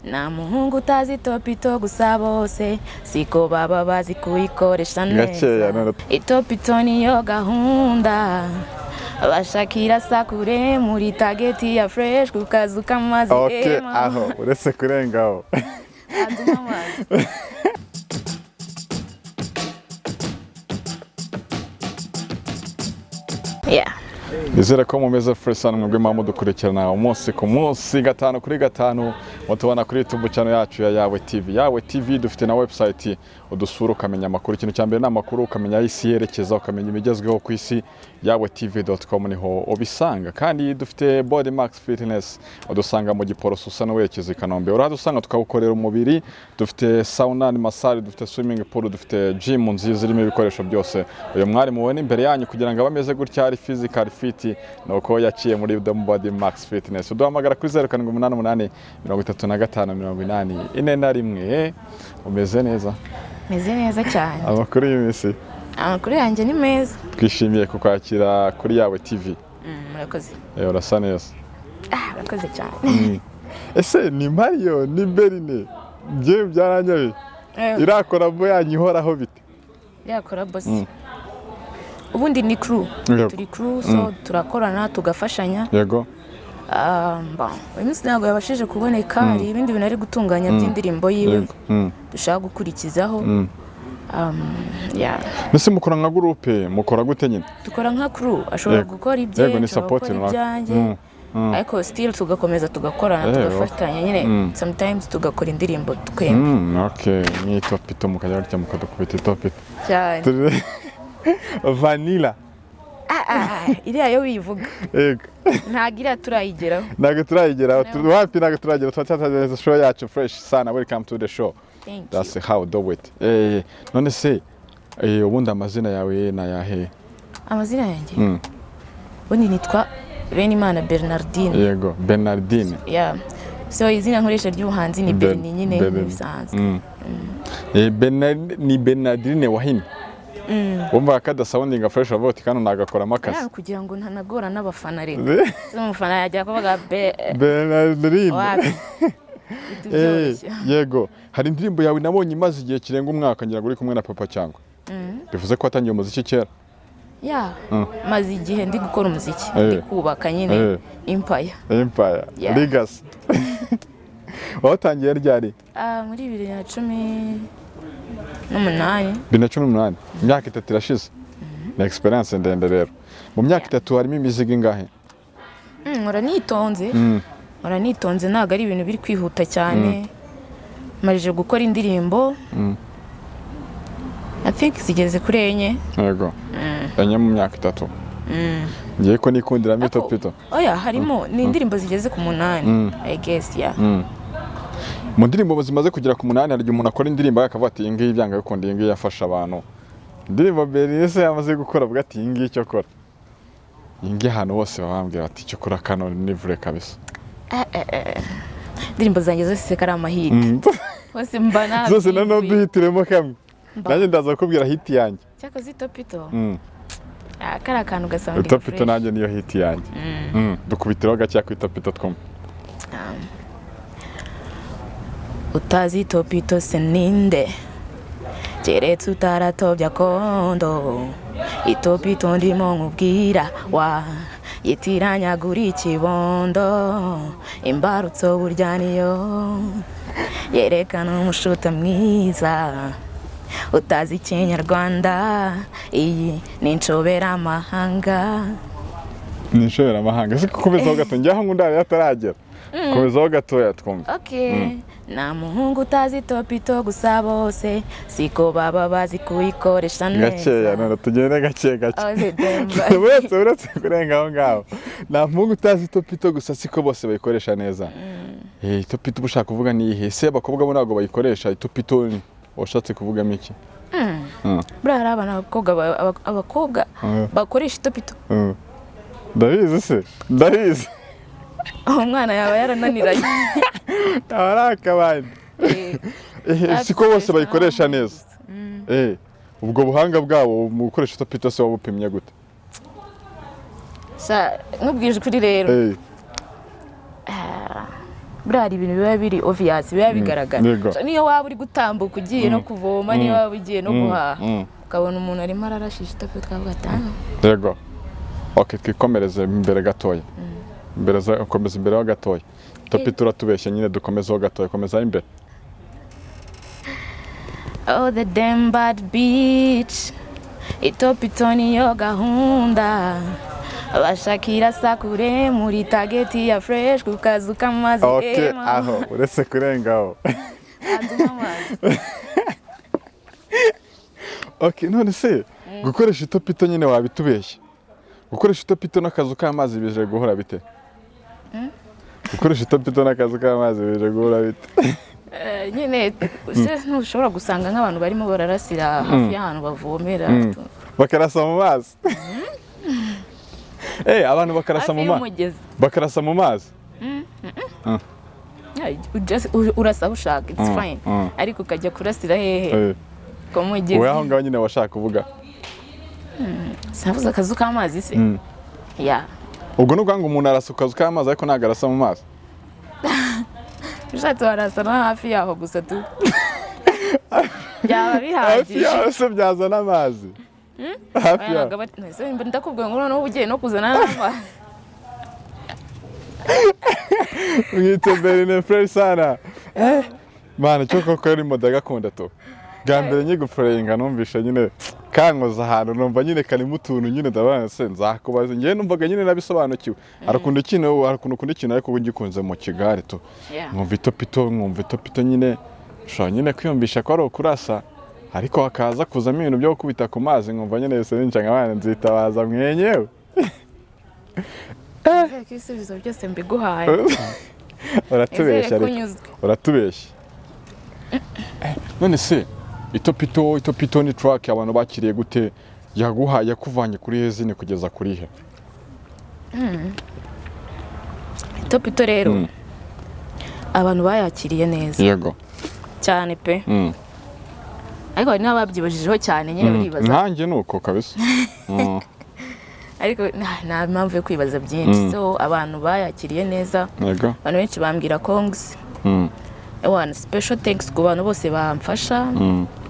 nta muhungu utazi Itopito gusa bose siko baba bazi kuyikoresha neza. Itopito niyo gahunda abashakira sakure muri tageti ya fresh ku kazu k'amazi. Okay, aho uretse kurengaho. Yeah. Nizere ko mumeze fresh cyane mwebwe mudukurikirana umunsi ku munsi 5 kuri 5 mutubona kuri YouTube channel yacu ya Yawe TV. Yawe TV dufite na website udusura ukamenya amakuru, ikintu cyambere n'amakuru ukamenya isi yerekeza, ukamenya imigezweho ku isi. yawetv.com niho ubisanga, kandi dufite Body Max Fitness udusanga mu Giporoso usa n'uwerekeza i Kanombe. Uradusanga tukagukorera umubiri, dufite sauna, massage, dufite swimming pool, dufite gym nziza irimo ibikoresho byose. Uyu mwari mubone imbere yanyu kugira ngo abameze gutya ari physical fit nuko yaciye muri Body Max Fitness. Uduhamagara kuri 0788 35 81 umeze neza? Meze neza cyane. Amakuru y'imisi? Amakuru yanjye ni meza. Twishimiye kukwakira kuri Yawe TV. Murakoze. Urasa neza. Murakoze cyane. Ese ni Mario ni Berine nje byaranyaye irakora bo yanyihoraho bite? Irakora boss. Ubundi ni crew. Turi crew, so turakorana tugafashanya. Yego. Umunsi ntabwo yabashije kuboneka, hari ibindi bintu ari gutunganya by'indirimbo yiwe dushaka gukurikizaho. Mbese mukora nka groupe, mukora gute nyine? Dukora nka crew, ashobora gukora ibye, yego, ni support ibyanjye, ariko still tugakomeza tugakorana, tugafatanya nyine, sometimes tugakora indirimbo twembi. Okay, ni Itopito mukajya gutya mukadukubita Itopito cyane. Vanilla iriya yo wivuga. Yego. Ntagira turayigeraho. Ntago turayigeraho. Wapi ntago turagera, twatataza show yacu fresh sana. Welcome to the show. Thank you. That's how do it. None se ubundi amazina yawe na yahe? Amazina yanjye? Ubundi nitwa Benimana Bernardine. Yego, Bernardine. Yeah. So izina nkoresha ry'ubuhanzi ni Berni nyine bisanzwe. Ni Bernardine wahini. Umva kadasoundinga fresh vote kandi nagakora makasi. Kugira ngo ntanagora n'abafana rero. Umufana yajya kuvuga Bernardine. Yego, hari indirimbo yawe nabonye imaze igihe kirenga umwaka ngira uri kumwe na papa cyangwa. Bivuze ko watangiye umuziki kera? Yeah. Maze igihe ndi gukora umuziki, ndi kubaka nyine Empire. Legacy. Watangiye ryari? Muri 2018. 2018. Imyaka 3 irashize. Ni experience ndende rero. Mu myaka 3 harimo imizigo ingahe? Nitonze ntago ari ibintu biri kwihuta cyane. Marije gukora indirimbo. I think zigeze kuri enye. Yego. Enye mu myaka 3. Ngiye ko nikundira Itopito. Oya, harimo ni indirimbo zigeze ku 8. I guess yeah. Mu ndirimbo zimaze kugera ku 8 hari umuntu akora indirimbo akavuga ati ingi ibyanga bikunda ingi yafasha abantu. Indirimbo Berese yamaze gukora avuga ati ingi icyo kora. Ingi hano bose babambwira ati icyo kora kano ni vure kabisa. Indirimbo zanjye zose sekara amahiti. Bose mbana. Zose nano duhitiremo kamwe. Nanjye ndaza kubwira hit yanjye. Cyakoze Itopito. Kara kantu gasounding. Itopito nanjye niyo hit yanjye. Dukubitiraho gacya ku Itopito twumva. Utazi Itopito seninde. Keretse utaratobya kondo. Itopito ndimo nkubwira wa yitiranya guri ikibondo. Imbarutso burya niyo yerekana umushuta mwiza. Utazi Ikinyarwanda, iyi ni inshobera amahanga. Ni inshobera amahanga. Siko kubezaho gato njyaho ngundari yataragera. Kubezaho gatoya twumva. Okay. Nta muhungu utazi Itopito gusa bose siko baba bazi kuyikoresha neza. Gakeya none tugende gake. Uretse kurenga aho ngaho. Nta muhungu utazi Itopito gusa siko bose bayikoresha neza. Itopito ushaka kuvuga ni ihe? Se abakobwa bo ntago bayikoresha Itopito washatse kuvuga miki? Bra hari abakobwa bakoresha Itopito. Ndabizi se. Ndabizi. Umwana yaba yarananiranye. Abarakabandi. Siko bose bayikoresha neza. Ubwo buhanga bwabo mu gukoresha Itopito se wabupimye gute? Nkubwije kuri rero. buriya hari ibintu biba biri obvious biba bigaragara. So niyo waba uri gutambuka ugiye no kuvoma niyo waba ugiye no guhaha ukabona umuntu arimo ararashisha Itopito twavuga atanga. Yego. Okay, twikomereze imbere gatoya. Komeza imbere ho gatoya. Itopito uratubeshye nyine dukomezeho gatoya, komeza imbere. Oh, the damn bad bitch. Itopito niyo gahunda. Abashakira sakure muri target ya fresh ku kazu k'amazi. Okay, aho uretse kurengaho. Okay, none se gukoresha Itopito nyine wabitubeshye. Gukoresha Itopito n'akazu k'amazi bije guhora bite? Gukoresha Itopito n'akazu k'amazi bije guhora bite? Nyine ntushobora gusanga nk'abantu barimo bararasira hafi y'ahantu bavomera. Bakarasa mu mazi. Abantu bakarasa mu mazi. Urasa ushaka, it's fine. Ariko ukajya kurasira hehe? Ko mugezi. Wowe aho ngaho nyine washaka kuvuga. Savuze akazu k'amazi se? Ya. Ubwo n'ubwo ngo umuntu arasa akazu k'amazi ariko ntago arasa mu mazi. Bishatse warasa na hafi yaho gusa tu. Byaba bihagije. Hafi yaho se byazana amazi. Hafi yaho. Ndakubwiye ngo noneho ugiye no kuzana n'amazi. Mwitembere ne frere sana. Mana cyo koko ari modagakunda to. Bwa mbere nyigufurayinga numvisha nyine kankoza ahantu numva nyine karimo utuntu nyine ndabana se nzakubaza ngiye numvaga nyine nabisobanukiwe arakunda ikintu ariko ugikunze mu kigare to mwumva Itopito nyine sho nyine kwiyumvisha ko ari ukurasa ariko hakaza kuzamo ibintu byo gukubita ku mazi mwumva nyine yose ninjanga abana nzitabaza mwenyewe. Ibisubizo byose mbiguhaye. Uratubeshya. None se Itopito ni track abantu bakiriye gute yakuvanye kuri hezine kugeza kuri he? Itopito rero abantu bayakiriye neza. Yego. Cyane pe. Ariko hari n'ababyibajijeho cyane nyine baribaza. Nkanjye nuko kabisa. Ariko nta mpamvu yo kwibaza byinshi. So abantu bayakiriye neza. Yego. Abantu benshi bambwira kongs. One special thanks ku bantu bose bamfasha.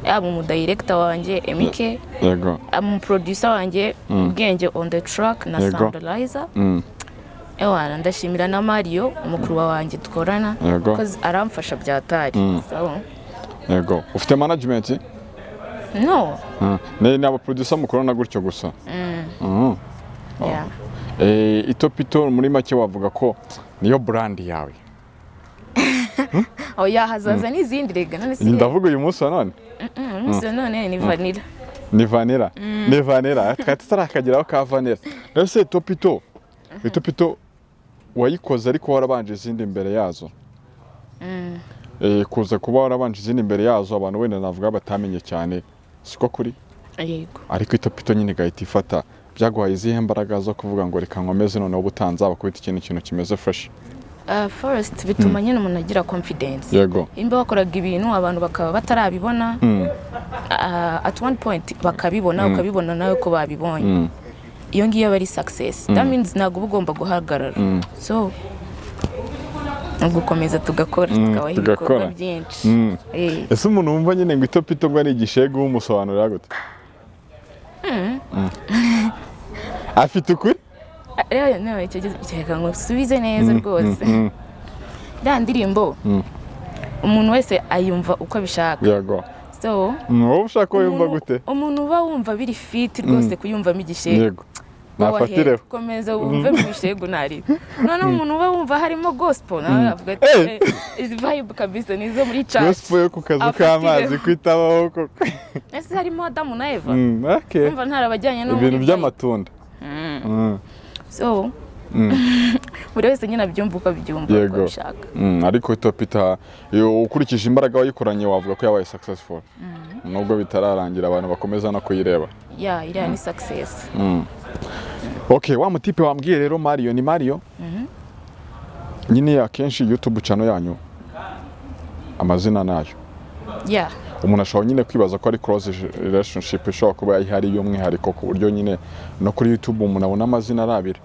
Yaba mu director wanje Emike. Yego. Mu producer wanje Ubwenge on the track na Soundalizer. Ewana ndashimira na Mario umukuru wanjye dukorana because aramfasha byatari. So yego. Ufite management? No. Ni aba producer mukorana gutyo gusa. Yeah. Itopito muri make wavuga ko niyo brand yawe. Oya hazaza n'izindi rega none se. Ndavuga uyu munsi none. Umunsi none ni vanilla. Ni vanilla. Ni vanilla. Tutarakageraho ka vanilla. Ese Itopito wayikoze ariko warabanje izindi imbere yazo. Kuza kuba warabanje izindi imbere yazo abantu wenda navuga batamenye cyane siko kuri. Yego. Ariko Itopito nyine gahita ifata byaguhaye izihe mbaraga zo kuvuga ngo reka nkomeze none ubutanza bakubita ikintu kimeze fresh. First bituma nyine umuntu agira confidence. Yego. Imba wakoraga ibintu abantu bakaba batarabibona. At one point bakabibona ukabibona nawe ko babibonye. Iyo ngiyo bari success. That means ntago ugomba guhagarara. So gukomeza tugakora tukabaho ibikorwa byinshi. Ese umuntu wumva nyine ngo Itopito ngo ari igishegu umusobanurira gute? Afite ukuri? No, icyo ngo subize neza rwose. Ya ndirimbo umuntu wese ayumva uko abishaka. Yego. So wowe ushaka yumva gute? Umuntu uba wumva biri fit rwose kuyumvamo igishegu. Yego. Nafatire. Komeza wumve mu bishegu nari. None umuntu uba wumva harimo gospel nawe avuga ati is vibe kabisa nizo muri church. Gospel yo ku kazu k'amazi kwitabaho koko. Ese harimo Adamu na Eva. Okay. Umva ntarabajyanye no ibintu by'amatunda. So buri wese nyine abyumva uko abyumva uko bishaka. Ariko Itopito ukurikije imbaraga wayikoranye wavuga ko yabaye successful. Nubwo bitararangira abantu bakomeza no kuyireba. Iriya ni success. Okay, wa mutipe wambwiye rero Mario ni Mario. Nyine akenshi YouTube channel yanyu amazina nayo. Yeah. Umuntu ashobora nyine kwibaza ko ari close relationship ishobora kuba ihari y'umwihariko ku buryo nyine no kuri YouTube umuntu abona amazina arabira.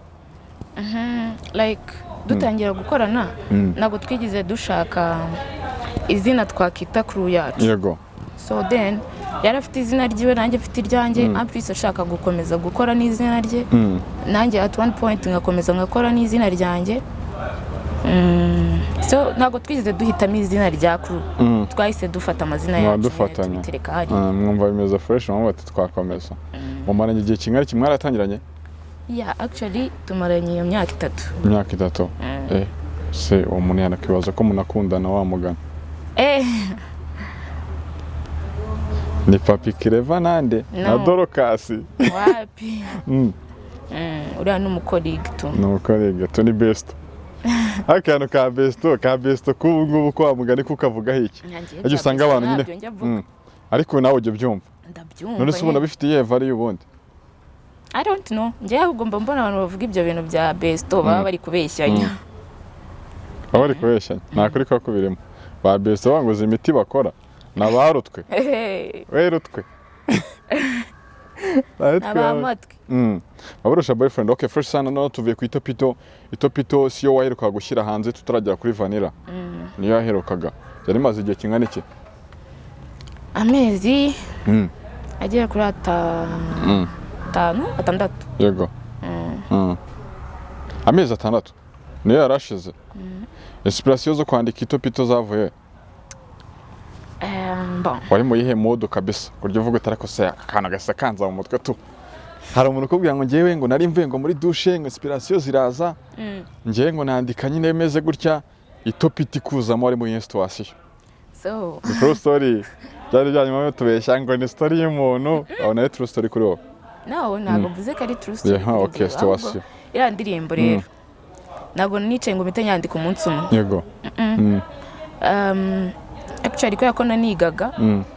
Like dutangira gukorana ntabwo twigize dushaka izina twakita crew yacu. Yego. So then yari afite izina ryiwe nanjye mfite iryanjye amplis ashaka gukomeza gukora n'izina rye nanjye at one point ngakomeza ngakora n'izina ryanjye. So ntabwo twigize duhitamo izina rya crew twahise dufata amazina yacu tutereka hari. Mwumva bimeze fresh mu bati twakomeza. Mumaranye igihe kingana kimwe aratangiranye? Yeah, actually tumaranye iyo myaka 3. Imyaka 3. Se uwo muntu yanakwibaza ko munakundana wa mugana. Ni Papi Kireva nande na Dorokasi. Wapi? Uriya n'umukolege tu. N'umukolege tu ni best. Akantu ka best ngubu kwa mugani kukavuga iki. Ajye usanga abantu nyine. Ariko nawe ujye byumva. Ndabyumva. None se ubona bifitiye vari y'ubundi? I don't know. Njye ahubwo mbona abantu bavuga ibyo bintu bya besto baba bari kubeshyanya. Bari kubeshyanya. Nakuri ko kubirimo. Ba besto banguze imiti bakora. Nabarutwe. Werutwe. Abamatwe. Abarusha boyfriend. Okay, first sana no tuvuye ku Itopito. Itopito siyo waheruka gushyira hanze tutaragera kuri Vanilla. Niyo yaherukaga. Yari maze igihe kingana iki? Amezi. Agera kuri 6. Yego. Amezi 6. Niyo yarashize. Inspiration zo kwandika Itopito zavuye. Bon. Wari mu yihe mode kabisa kuryo uvuga utarako se akana gasa kanza mu mutwe tu. Hari umuntu kubwira ngo ngewe ngo nari mvuye ngo muri douche ngo inspiration ziraza. Ngewe ngo nandika nyine meze gutya Itopito kuzamo ari mu situation. So. True story. Byari byanyuma tubeshya ngo ni story y'umuntu. Abona true story kuri wowe. No, ntabwo mvuze ko ari true story. Yeah, okay, situation. Iriya ndirimbo rero ntabwo nicaye ngo mpite nyandika umunsi umwe. Yego. Actually ko yakona nigaga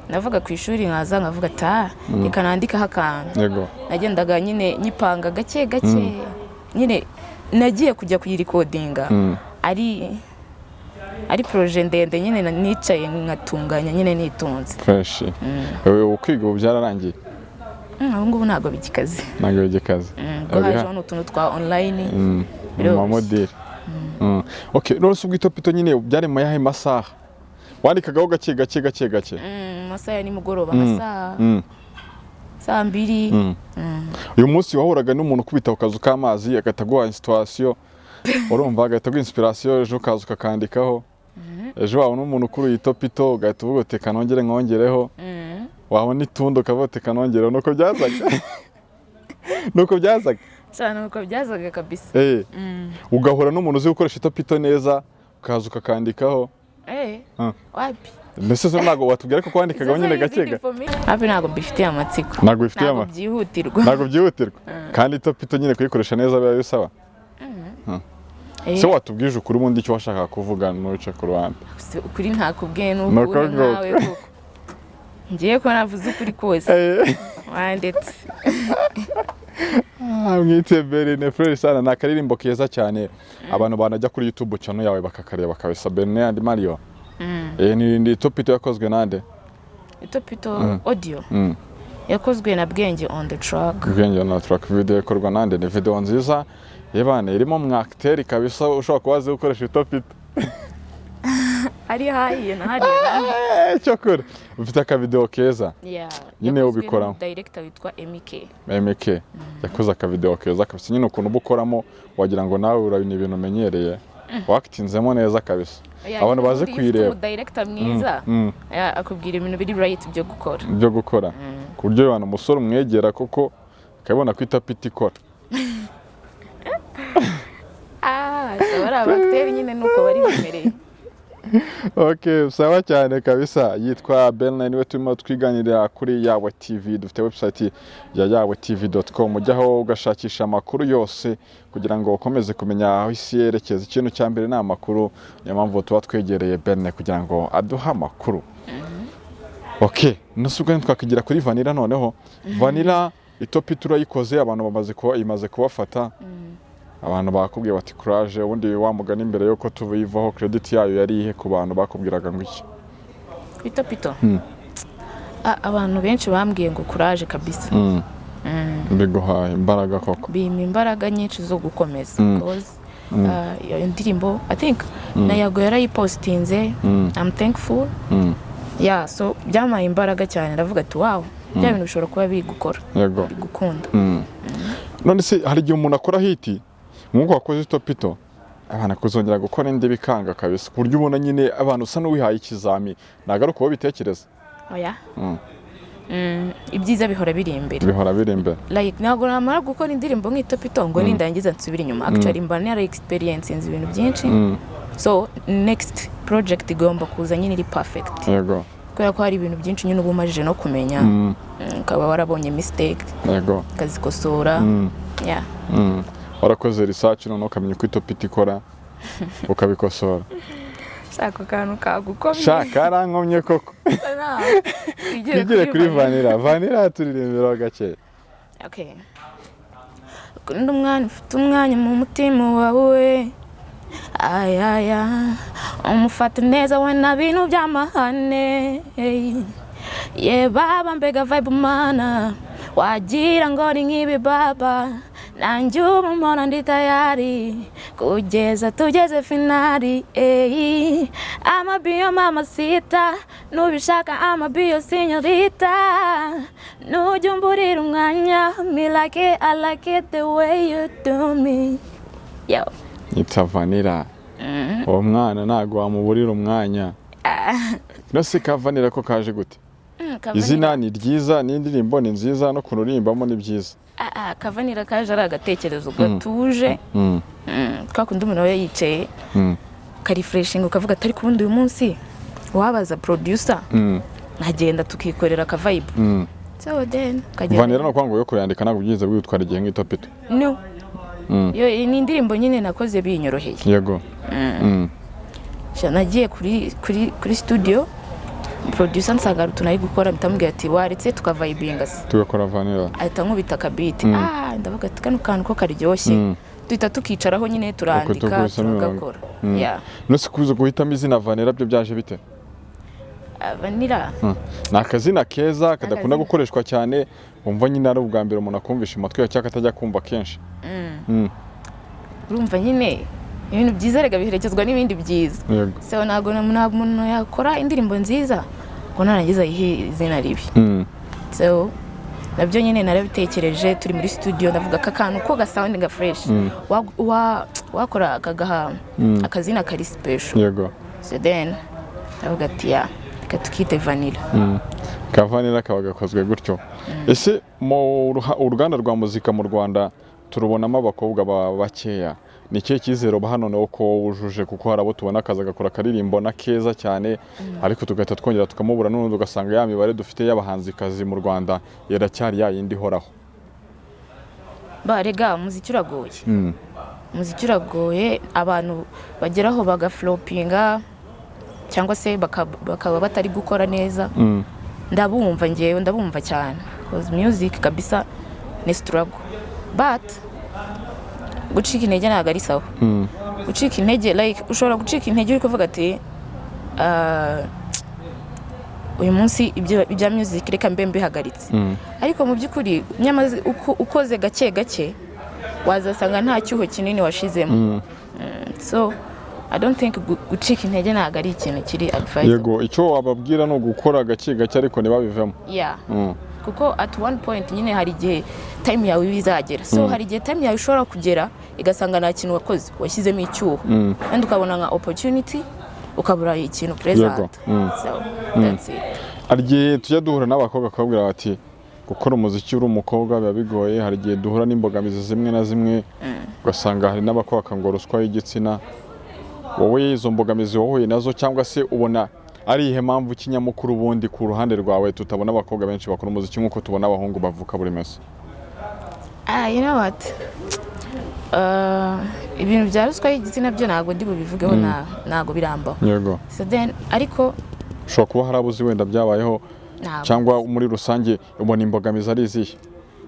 navuga ku ishuri nkaza nkavuga ata reka nandika hakantu. Yego. Nagendaga nyine nyipanga gake nyine nagiye kujya kuyirecordinga ari projet ndende nyine nicaye nkatunganya nyine nitunze. Fresh. Wewe ukwiga ubu byararangiye? Ngubu ntabwo bigikaze. Ntabwo bigikaze. Haje hano utuntu twa online. Mu modeli. Okay, none se Itopito nyine byari mu yahe masaha? Wandikagaho gake. Masaha ni mugoroba masaha. Saa 2. Uyu munsi wahuraga n'umuntu kubita ukazu k'amazi agataguha situation. Urumva agataguha inspiration ejo kazu kakandikaho. Ejo wawe n'umuntu kuri Itopito ugahita uvuga uti kanongere nkongereho. Wabona itundo kavote kanongereho nuko byazaga. Cyane nuko byazaga kabisa. Ugahura n'umuntu uzi gukoresha Itopito neza ukaza ukakandikaho. Wapi? Mbese so ntago watubwira ko kwandikaga nyine gakega. Hapi ntago bifitiye amatsiko. Ntago bifitiye amatsiko. Byihutirwa. Ntago byihutirwa. Kandi Itopito nyine kuyikoresha neza biba bisaba. Se watubwije ukuri ubundi icyo washaka kuvuga n'uce ku ruhande. Ukuri ntakubwiye n'ukuri nawe koko. Ngiye ko navuze ukuri kose. Wandetse. Mwitebere ne frere sana nakaririmbo keza cyane abantu banajya kuri YouTube channel yawe bakakareba kabisa Berne and Mario. Ni Itopito yakozwe nande? Itopito audio. Yakozwe na Bwenge on the track. Bwenge on the track video yakorwa nande ni video nziza. Yebane irimo mwacteur kabisa ushobora kubaze gukoresha Itopito. Ari hayi na hari. Cyokora ufite aka video keza. Yeah. Nyine ubikora. Director witwa MK. MK. Yakoze aka video keza kabisa nyine ukuntu bukoramo wagira ngo nawe urabina ibintu umenyereye. Wakitinzemo neza kabisa. Abantu baze kwireba. Director mwiza. Akubwira ibintu biri right byo gukora. Ku buryo abantu umusore umwegera koko akabona ko Itopito ikora. Sabara abacteri nyine nuko bari bimereye. Okay, sawa cyane kabisa. Yitwa Bernard niwe turimo twiganirira kuri Yawe TV. Dufite website ya yawetv.com ujyaho ugashakisha amakuru yose kugira ngo ukomeze kumenya aho isi yerekeza. Ikintu cya mbere ni amakuru, niyo mpamvu tuba twegereye Bernard kugira ngo aduha amakuru. Okay, nasubwo twakigira kuri Vanilla noneho. Vanilla Itopito urayikoze abantu imaze kubafata. Abantu bakubwiye bati courage ubundi wamugana imbere yuko tuvivaho credit yayo yari ihe ku bantu bakubwiraga ngo iki Itopito. Abantu benshi bambwiye ngo courage kabisa. Biguhaye imbaraga koko. Bima imbaraga nyinshi zo gukomeza because iyo ndirimbo I think na Yago yarayipostinze. I'm thankful. Yeah, so byamaye imbaraga cyane ndavuga ati wow bya bintu bishobora kuba bigukora gukunda. None se hari igihe umuntu akora hiti nk'uko wakoze Itopito abana kuzongera gukora indi bikanga kabisa ku buryo ubona nyine abantu usa n'uwihaye ikizami nagaruka uko bitekereza. Oya. Ibyiza bihora biri imbere. Like ntabwo namara gukora indirimbo nk'Itopito ngo nindangiza nsubira inyuma. Actually mba nari experience ibintu byinshi. So next project igomba kuza nyine iri perfect. Yego. Kubera ko hari ibintu byinshi nyine ubumajije no kumenya. Ukaba warabonye mistake. Yego. Kazikosora. Yeah. Warakoze research none ukamenya uko Itopito ikora ukabikosora. Shaka kantu kagukomye. Shaka arankomye koko. Igire kuri vanilla turirimbira gake. Okay. Kunda umwana ufite umwanya mu mutima wawe. Ayaya. Umufata neza we na bintu by'amahane. Ye baba mbega vibe mana. Wagira ngo ni nk'ibi baba. Nanjye umumona ndi tayari kugeza tugeze finali. I'ma be your mamacita nubishaka I'ma be your señorita. Nujya umburira umwanya me like it, I like it the way you do me. Yo. It's vanilla. Uwo mwana ntago wamuburira umwanya. Nose kavanira ko kaje gute? Izina ni ryiza n'indirimbo ni nziza no kunurimbamo ni byiza. Kavanira kaje ari agatekerezo gatuje. Twakundi umuntu we yicaye karifreshing ukavuga atari kubundi uyu munsi wabaza producer nkagenda tukikorera ka vibe. So then vanira no kwango yo kuyandika ntabwo byiza bwitwara igihe nk'Itopito. No. Yo ni indirimbo nyine nakoze binyoroheye. Yego. Nagiye kuri studio producer nsanga tunayi gukora bitamubwiye ati waretse tukavibinga se tugakora vanilla ahita nkubita ka beat. Ndavuga ati kano kantu ko karyoshye duhita tukicaraho nyine turandika tugakora. Yeah. Nose kuza guhitamo izina vanilla byo byaje bite? Vanilla ni akazina keza kadakunda gukoreshwa cyane umva nyine ari ubwa mbere umuntu akumvisha amatwi ya cyaka atajya kumva kenshi. Urumva nyine ibintu byiza rega biherekezwa n'ibindi byiza. So ntabwo umuntu yakora indirimbo nziza ngo narangiza izina ribi. So nabyo nyine narabitekereje turi muri studio ndavuga akantu ko gasound ga fresh wakora akagaha akazina kari special. Yego. So then ndavuga ati ya tukite vanilla. Ka vanilla kabagakozwe gutyo. Ese mu uruganda rwa muzika mu Rwanda turubonamo abakobwa bakeya. Ni cyo kizero bahanone uko wujuje kuko harabo tubona akaza gakora karirimbo na keza cyane ariko tugahita twongera tukamubura none ugasanga ya mibare dufite y'abahanzi kazi mu Rwanda yaracyari yindi horaho. Barega muziki uragoye. Muziki uragoye abantu bageraho bagaflopinga cyangwa se bakaba batari gukora neza. Ndabumva ngewe ndabumva cyane because music kabisa ni struggle but gucika intege ntabwo ari sawa. Gucika intege like ushobora gucika intege uri kuvuga ati uyu munsi ibya music reka mbe mbihagaritse. Ariko mu by'ukuri nyamaze ukoze gake gake wazasanga nta cyuho kinini washizemo. So I don't think gucika intege ntabwo ari ikintu kiri advice. Yego icyo wababwira no gukora gake gake ariko ntibabivemo. Yeah. Kuko at one point nyine hari igihe time yawe bizagera. So hari igihe time yawe ushobora kugera igasanga nta kintu wakoze washyizemo icyuho kandi ukabona nka opportunity ukabura ikintu present. So that's it. Argiye tujya duhura n'abakobwa akabwira bati gukora umuziki uri umukobwa biba bigoye. Hari igihe duhura n'imbogamizi zimwe na zimwe ugasanga hari n'abakobwa ngo ruswa y'igitsina. Wowe izo mbogamizi wowe nazo cyangwa se ubona ari ihe mpamvu kinyamukuru bundi ku ruhande rwawe tutabona abakobwa benshi bakora umuziki nkuko tubona abahungu bavuka buri mese? You know what? Ibintu bya ruswa y'igitsina byo ntabwo ndi bubivugeho ntabwo birambaho. Yego. So then ariko ushobora kuba harabuzi wenda byabayeho cyangwa muri rusange ubona imbogamizi ari izihe?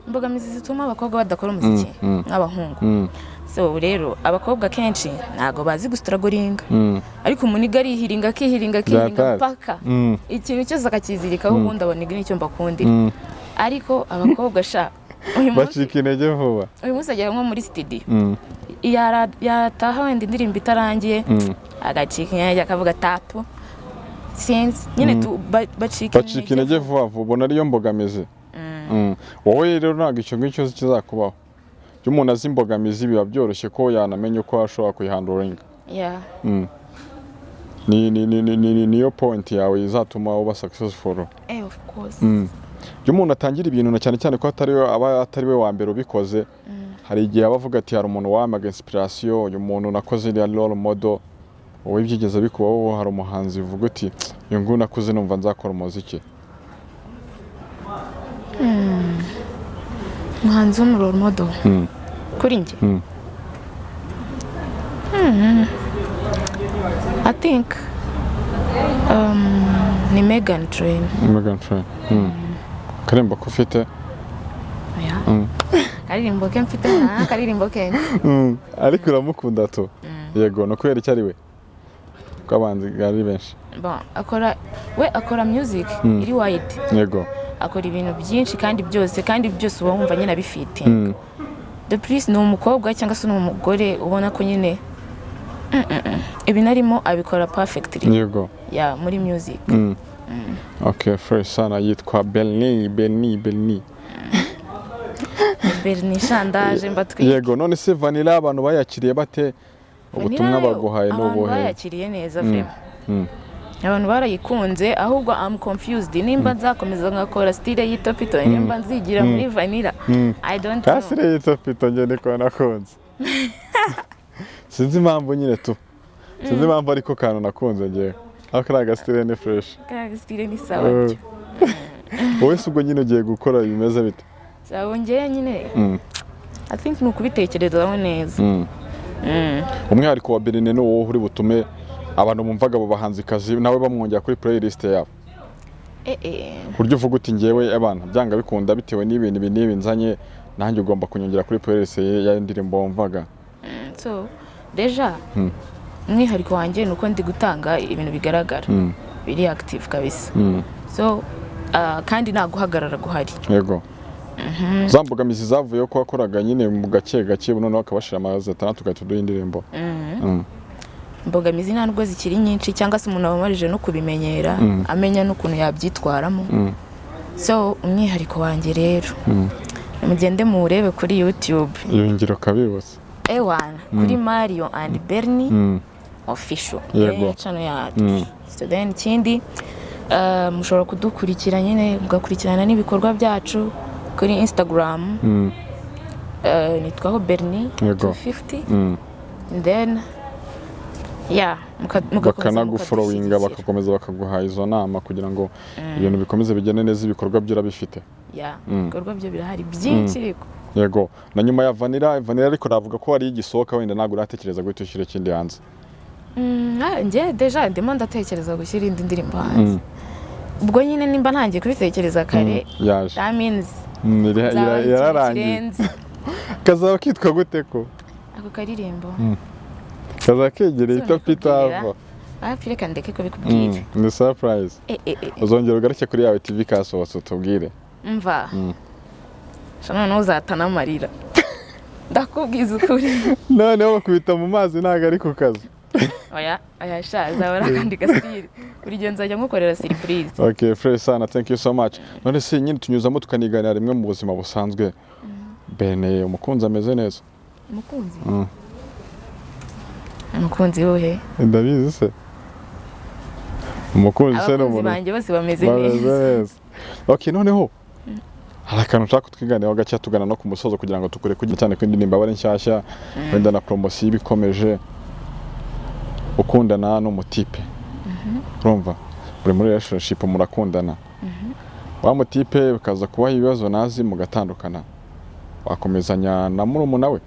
Imbogamizi zituma abakobwa badakora umuziki nk'abahungu. So rero abakobwa kenshi ntago bazi gustragoringa. Ariko umuniga arihiringa kihiringa paka ikintu cyose akakizirikaho ubundi aboniga nicyo mbakundira. Ariko abakobwa sha bacika intege vuba. Uyu munsi agera nko muri studio yataha wenda indirimbo itarangiye agacika intege akavuga tapu sinzi nyine bacika intege vuba vuba ubona ariyo mbogamizi. Wowe rero ntabwo icyo ngicyo kizakubaho. Iyo umuntu azi imbogamizi biba byoroshye ko yanamenya uko ashobora kuyihanduringa. Niyo point yawe izatuma uba successful. Of course. Iyo umuntu atangira ibintu na cyane cyane ko atari we wa mbere ubikoze, hari igihe abavuga ati hari umuntu wamaga inspiration, uyu muntu nakoze iriya role model, wowe byigeze bikubaho hari umuhanzi uvuga uti iyo nguni nakuze numva nzakora umuziki. Umuhanzi w'umuroro model kuri njye I think ni Megan Train. Karimbo ko ufite karirimbo ke mfite karirimbo ke ariko uramukunda to yego no kwera icyo ari we ko abanzi gari benshi akora music iri wide yego akora ibintu byinshi kandi byose uba wumva nyine abifite the priest ni umukobwa cyangwa se n'umugore ubona ko nyine ibi narimo abikora perfectly yego muri music. Okay, first sana yitwa Bernie shandaje mbatwi yego. None se Vanilla abantu bayakiriye bate ubutumwa baguhaye n'ubuhe? Bayakiriye neza vrema. Abantu barayikunze ahubwo I'm confused nimba nzakomeza ngakora style y'Itopito nimba nzigira muri Vanilla I don't know. Kasire y'Itopito ngene ko nakunze sinzi impamvu nyine tu sinzi impamvu ariko kantu nakunze ngewe akaraga style ni fresh karaga style ni sawa. Wowe ubwo nyine ugiye gukora bimeze bite? Sawa ngewe nyine I think nukubitekerezaho neza. Umwihariko wa Berine no wowe uri butume abantu bumvaga abo bahanzikazi nawe bamwongera kuri playlist yabo. Buryo uvuga uti ngewe abana byanga bikunda bitewe n'ibintu nibi nzanye nanjye ugomba kunyongera kuri playlist ya ndirimbo wumvaga. So deja umwihariko wanjye nuko ndi gutanga ibintu bigaragara biri active kabisa. So kandi naguhagarara guhari yego. Zambogamizi zavuye ko wakoraga nyine mu gake none akabashira amazi atandatu gatuduye indirimbo. Mbogamizi ntabwo zikiri nyinshi cyangwa se umuntu abamarije no kubimenyera amenya n'ukuntu yabyitwaramo. So umwihariko wanjye rero mugende muurebe kuri YouTube yongera kabibose kuri Mario and Bernie official channel yacu. So then kindi mushobora kudukurikira nyine mugakurikirana n'ibikorwa byacu kuri Instagram nitwaho Bernie 250 then bakanagufollowinga bakakomeza bakaguha izo nama kugira ngo ibintu bikomeze bigende neza ibikorwa byo urabifite. Ibikorwa byo birahari byinshi ariko yego. Na nyuma ya Vanilla ariko navuga ko ari igisohoka wenda ntabwo uratekereza guhita ushyira ikindi hanze. Njye deja ndimo ndatekereza gushyira indi ndirimbo hanze ubwo nyine nimba ntangiye kubitekereza kare that means yararangiye. Kazaba kitwa gute ko ako karirimbo kazakegereye Itopito ava reka ndeke ko bikubwira ni surprise. Uzongera ugaruke kuri yawe TV kasohotse utubwire mva shana ntuzatana amarira ndakubwiza ukuri noneho bakubita mu mazi ntago ari ku kazi. Shaza barakandi gasitiri buri gihe nzajya nkukorera surprise. Okay, fresh sana, thank you so much. None se nyine tunyuzamo tukaniganira rimwe mu buzima busanzwe. Bene umukunzi ameze neza? Umukunzi? Umukunzi wowe? Ndabizi se. Umukunzi se no muntu. Abanzi bose bameze neza. Okay, noneho hari akantu nshaka kutwiganiraho gake tugana no ku musozo kugira ngo tukure kujya cyane ko indirimbo abari nshyashya wenda na promotion ibikomeje ukundana n'umutipe. Urumva buri muri relationship murakundana. Wa mutipe bikaza kubaho ibibazo nazi mugatandukana. Wakomezanya na murumuna we?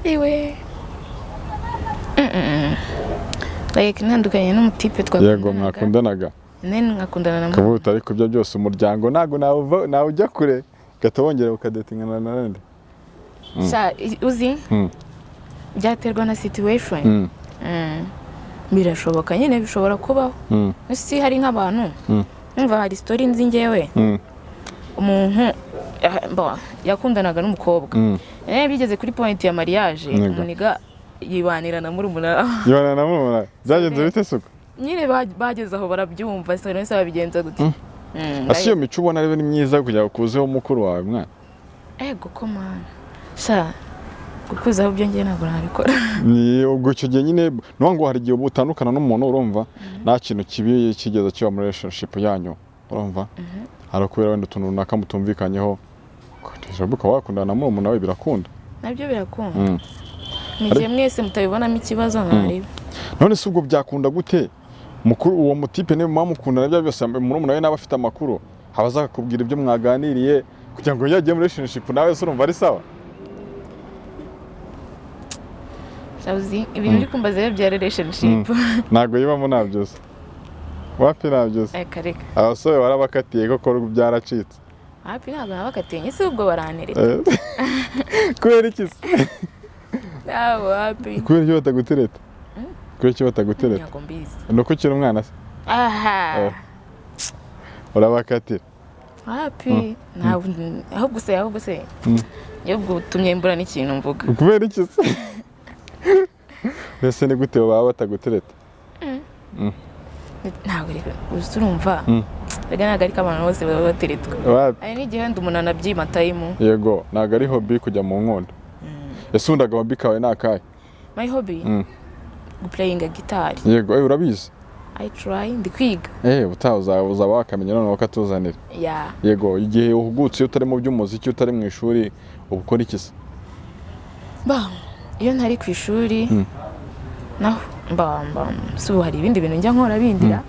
Iwe. Like ntandukanye n'umutipe twakundana. Yego mwakundanaga. Nkakundana na kabuta ariko byo byose umuryango nago nawe ujya kure gatongera ukadetingana nande. Uzi byaterwa na situation. Birashoboka nyine bishobora kubaho. Si hari nk'abantu umva hari story nzi ngewe umuntu yakundanaga n'umukobwa bigeze kuri point ya mariage umuniga yibanira na murumuna byagenze bite suko nyine bageze aho barabyumva sone se babigenza gute asiyo mico ubona rebe ni myiza kujya kuzeho mukuru wawe mwana ego komana sha gukuzaho byo ngiye ntabwo nabikora ni ubwo cyo gihe nyine no ngo hari igihe ubutandukana n'umuntu urumva nta kintu kibi kigeze kiba muri relationship yanyu urumva harakubera wenda utuntu runaka mutumvikanyeho kuko wakundana na murumuna wawe birakunda nabyo birakunda Nigiye mwese mutabibonamo ikibazo mwaribe. None se ubwo byakunda gute? Mukuru uwo mutipe ne mukundana bya byose murumuna we n'abafite amakuru. Habaza kubwira ibyo mwaganiriye kugira ngo yagiye muri relationship nawe se urumva ari sawa. Sauzi ibintu uri kumbaza bya relationship. Nago yibamo nabyose. Wapi nabyose? Kareka. Abasore warabakatiye ko byaracitse. Hapi ntabwo nabakatiye nyise ubwo barantereta. Kubera iki se? Hapi. Kubera iki batagutereta? Kubera iki batagutereta? Ntabwo mbizi. Nuko ukiri umwana se? Aha. Urabakatira. Hapi. Ahubwo se. Yobwo utumye mbura n'ikintu mvuga. Kubera iki se? Mbese ni gute baba batagutereta? Ntabwo rero urumva. Rega ntabwo ariko abantu bose baba bateretwa. Ari n'igihe ndi umuntu anabyima time. Yego, ntabwo ari hobby kujya mu nkondo. Ese undaga hobby kawe nakaye? My hobby? Playing a guitar. Yego, urabizi? I try ndi kwiga. Utaza wakamenya none wakatuzanira. Yeah. Yego, igihe uhugutse utari mu by'umuziki utari mu ishuri ubukora iki se? Iyo ntari ku ishuri naho so hari ibindi bintu njya nkora bindira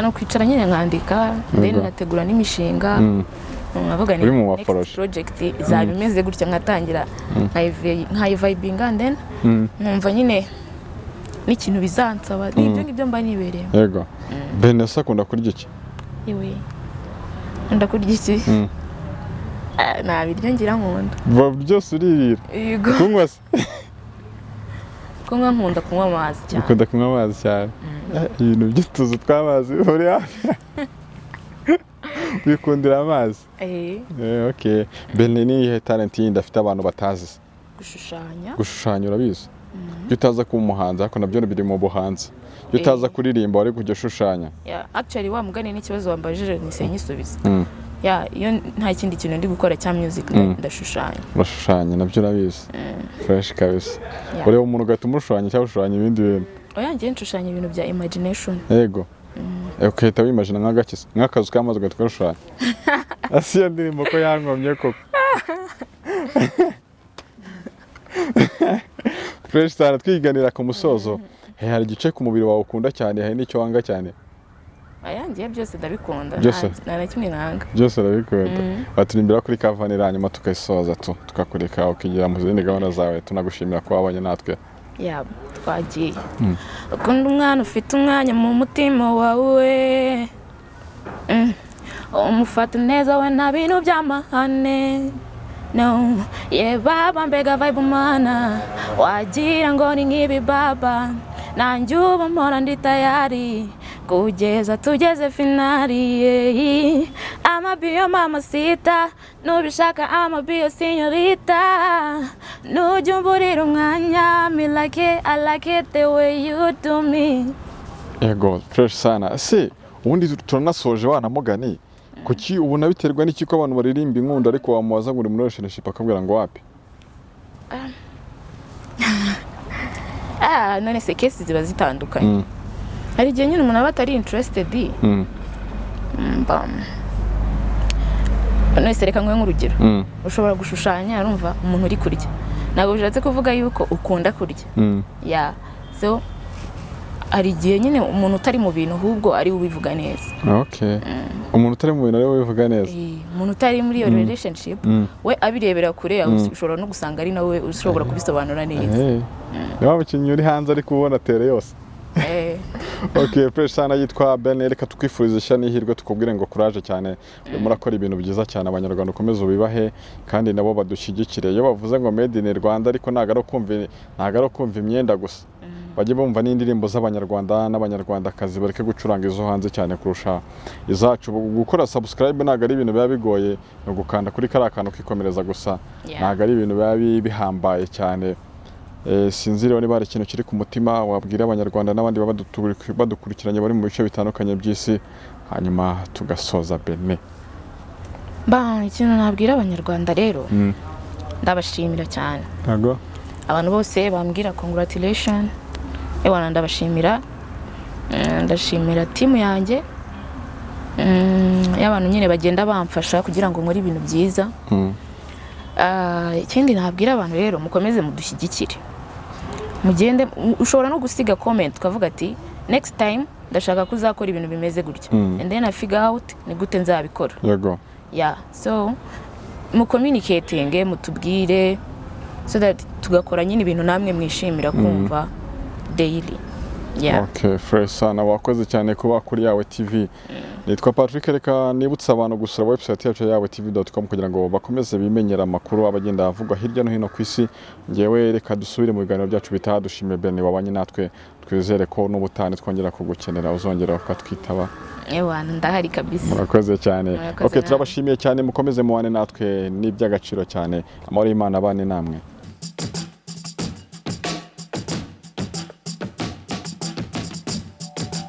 no kwicara nyine nkandika then nategura n'imishinga nkavuga ni next project izabimeze gutya nkatangira nkayivibinga and then nkumva nyine n'ikintu bizansaba n'ibyo ngibyo mba nibereye. Yego. Benessa akunda kurya iki? Yewe nkunda kurya iki? Nabiryo ngira nkunda. Byose uririra. Yego. Kunywa se? Nkunda kunywa amazi cyane. Ukunda kunywa amazi cyane. Ibintu by'utuzu tw'amazi uri hafi. Wikundira amazi? Okay. Bene ni talent yindi afite abantu batazi. Gushushanya urabizi? Iyo utaza kuba umuhanzi ariko nabyo biri mu buhanzi. Iyo utaza kuririmba wari kujya ushushanya. Actually wa mugani n'ikibazo wambajije nisenyisubiza. Iyo nta kindi kintu ndi gukora cya music ndashushanya. Urashushanya nabyo urabizi. Fresh kabisa. Ureba umuntu gatuma ushushanya cyangwa ushushanya ibindi bintu. Ngiye nshushanya ibintu bya imagination. Yego. Ukahita wimagine nk'agakisa nk'akazu k'amazi gatwa ushushanya. Asiya ndirimbo ko yankomye koko. Fresh cyane twiganira ku musozo. Hari igice ku mubiri wawe ukunda cyane hari n'icyo wanga cyane. Ngiye byose ndabikunda nta kimwe nanga. Byose ndabikunda. Baturimbira kuri kavani hanyuma tukayisoza tukakureka ukigira mu zindi gahunda zawe tunagushimira ko wabanye natwe. Twagiye. Ukunda umwana ufite umwanya mu mutima wawe. Umufata neza we nta bintu by'amahane. No, baba mbega vibe umana wagira ngo ni nk'ibi baba nanjye ubu mpora ndi tayari kugeza tugeze finali. I'ma be your mamacita nubishaka I'ma be your señorita nujya umburira umwanya me like it, I like it the way you do me. Yego, fresh sana. Se ubundi turanasoje wanamugani kuki ubona biterwa n'iki ko abantu baririmba inkunda ariko wamubaza ngo uri muri relationship akabwira ngo wapi? None se case ziba zitandukanye. Hari igihe nyine umuntu aba atari interested. None se reka nkwe nk'urugero. Ushobora gushushanya urumva umuntu uri kurya. Ntabwo bishatse kuvuga yuko ukunda kurya. So hari igihe nyine umuntu utari mu bintu ahubwo ari ubivuga neza. Okay. Umuntu utari mu bintu ari ubivuga neza. Umuntu utari muri iyo relationship we abirebera kure ushobora no gusanga ari nawe ushobora kubisobanura neza. Niba mukinyi uri hanze ari kubona tere yose. Okay, fresh sana yitwa Ben, reka tukwifuriza ishya hirwe tukubwire ngo courage cyane murakora ibintu byiza cyane abanyarwanda ukomeze ubibahe kandi nabo badushyigikire. Iyo bavuze ngo made in Rwanda ariko ntago ari kumva imyenda gusa. bajye bumva n'indirimbo z'abanyarwanda n'abanyarwandakazi bareke gucuranga izo hanze cyane kurusha izacu. Gukora subscribe ntago ari ibintu biba bigoye, no gukanda kuri kariya kantu kikomereza gusa, ntago ari ibintu biba bihambaye cyane. Sinzi rero niba hari ikintu kiri ku mutima wabwira abanyarwanda n'abandi badukurikiranye bari mu bice bitandukanye by'isi, hanyuma tugasoza bene. Ikintu nabwira abanyarwanda rero, ndabashimira cyane. Ntago abantu bose bambwira congratulation, ndabashimira. Ndashimira timu yanjye, y'abantu nyine bagenda bamfasha kugira ngo nkore ibintu byiza. Ikindi nabwira abantu rero, mukomeze mudushyigikire, mugende. Ushobora no gusiga comment ukavuga ati next time ndashaka kuzakora ibintu bimeze gutya, and then I figure out ni gute nzabikora. Yego. So mu communicating mutubwire, so that tugakora nyine ibintu namwe mwishimira kumva daily. Okay, fresh sana, wakoze cyane kuba kuri Yawe TV. Nitwa Patrick, reka nibutsa abantu gusura website yacu yawetv.com kugira ngo bakomeze bimenyera amakuru abagenda avugwa hirya no hino ku isi. Ngewe reka dusubire mu biganiro byacu bitaha. Dushime Bene wabanye natwe, twizere ko n'ubutane twongera kugukenera uzongera ukatwitaba. Ndahari kabisa. Murakoze cyane. Okay, turabashimiye cyane, mukomeze muwane natwe, n'iby'agaciro cyane. Amahoro y'Imana abane namwe.